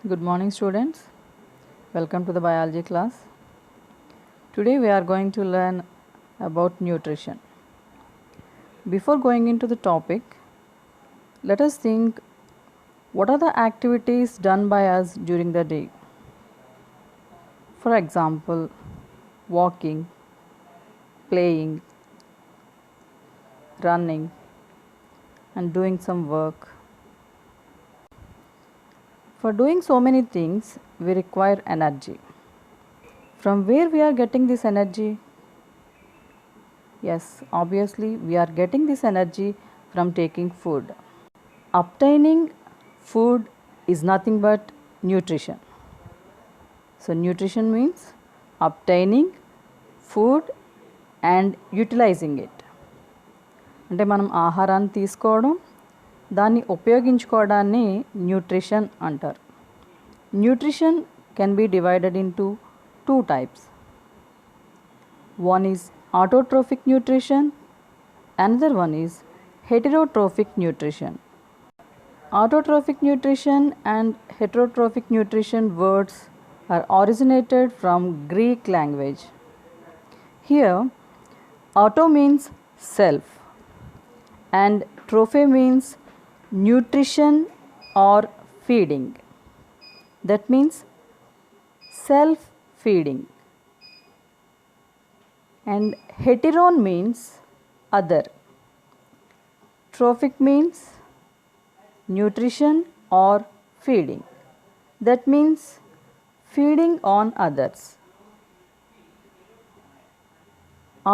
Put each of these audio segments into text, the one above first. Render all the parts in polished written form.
Good morning, students. Welcome to the biology class. Today we are going to learn about nutrition. Before going into the topic, let us think what are the activities done by us during the day. For example, walking, playing, running, and doing some work. For doing so many things, we require energy. From where we are getting this energy? Yes, obviously, we are getting this energy from taking food. Obtaining food is nothing but nutrition. So, nutrition means obtaining food and utilizing it. అంటే మనం ఆహారాన్ని తీసుకోవడం దాన్ని ఉపయోగించుకోవడాన్ని nutrition అంటారు. Nutrition can be divided into two types. One is autotrophic nutrition, another one is heterotrophic nutrition. Autotrophic nutrition and heterotrophic nutrition words are originated from Greek language. Here, auto means self and trophy means nutrition or feeding. That means self feeding. And heteron means other. Trophic means nutrition or feeding. That means feeding on others.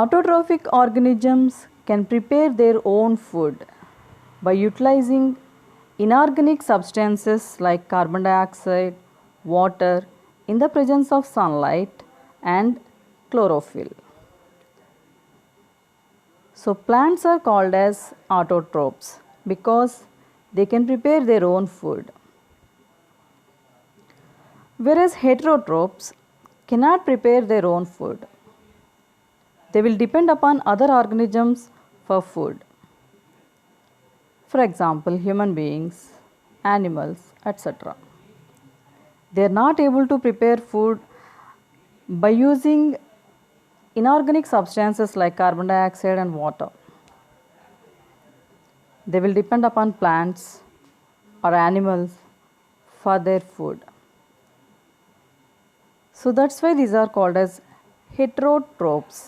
Autotrophic organisms can prepare their own food by utilizing inorganic substances like carbon dioxide, water in the presence of sunlight and chlorophyll. So, plants are called as autotrophs because they can prepare their own food. Whereas heterotrophs cannot prepare their own food. They will depend upon other organisms for food. For example, human beings, animals, etc. They are not able to prepare food by using inorganic substances like carbon dioxide and water. They will depend upon plants or animals for their food. So that's why these are called as heterotrophs.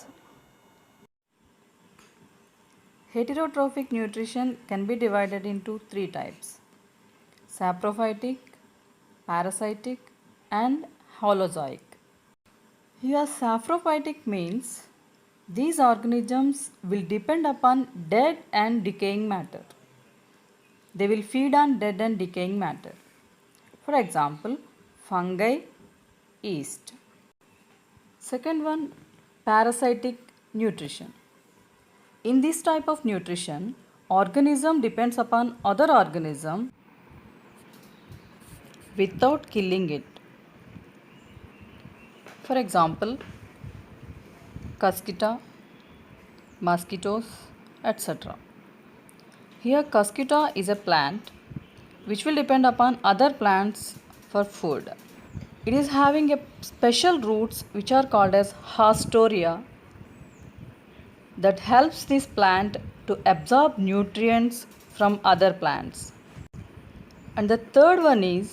Heterotrophic nutrition can be divided into three types: saprophytic, parasitic, and holozoic. Here, saprophytic means these organisms will depend upon dead and decaying matter. They will feed on dead and decaying matter. For example, fungi, yeast. Second one, parasitic nutrition. In this type of nutrition, organism depends upon other organism without killing it. For example, cuscuta, mosquitoes, etc. Here, cuscuta is a plant which will depend upon other plants for food. It is having a special roots which are called as hastoria that helps this plant to absorb nutrients from other plants. And the third one is,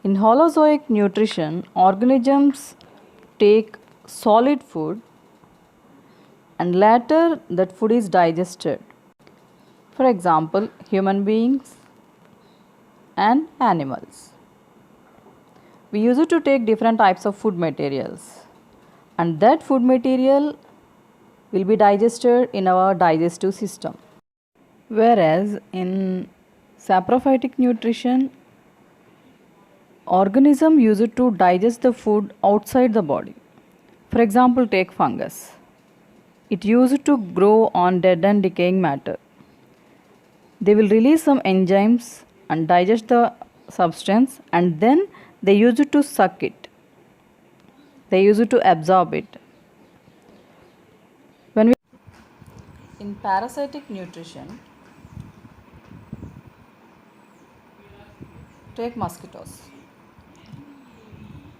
in holozoic nutrition, organisms take solid food and later that food is digested. For example, human beings and animals. We use it to take different types of food materials, and that food material will be digested in our digestive system. Whereas in saprophytic nutrition, organism use it to digest the food outside the body. For example, take fungus. It used to grow on dead and decaying matter. They will release some enzymes and digest the substance, and then they use it to suck it. They use it to absorb it. In parasitic nutrition, take mosquitoes.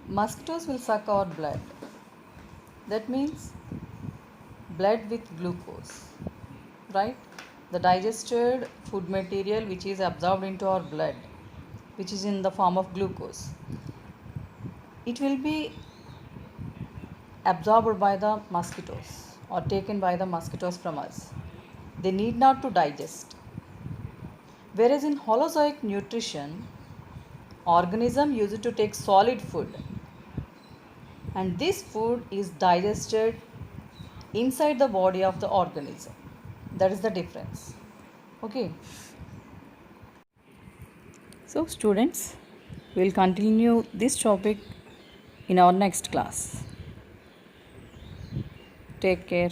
mosquitoes will suck our blood. That means blood with glucose, right? The digested food material which is absorbed into our blood, which is in the form of glucose, it will be absorbed by the mosquitoes or taken by the mosquitoes from us. They need not to digest. Whereas in holozoic nutrition, organism used to take solid food, and this food is digested inside the body of the organism. That is the difference. Okay. So students, we will continue this topic in our next class. Take care.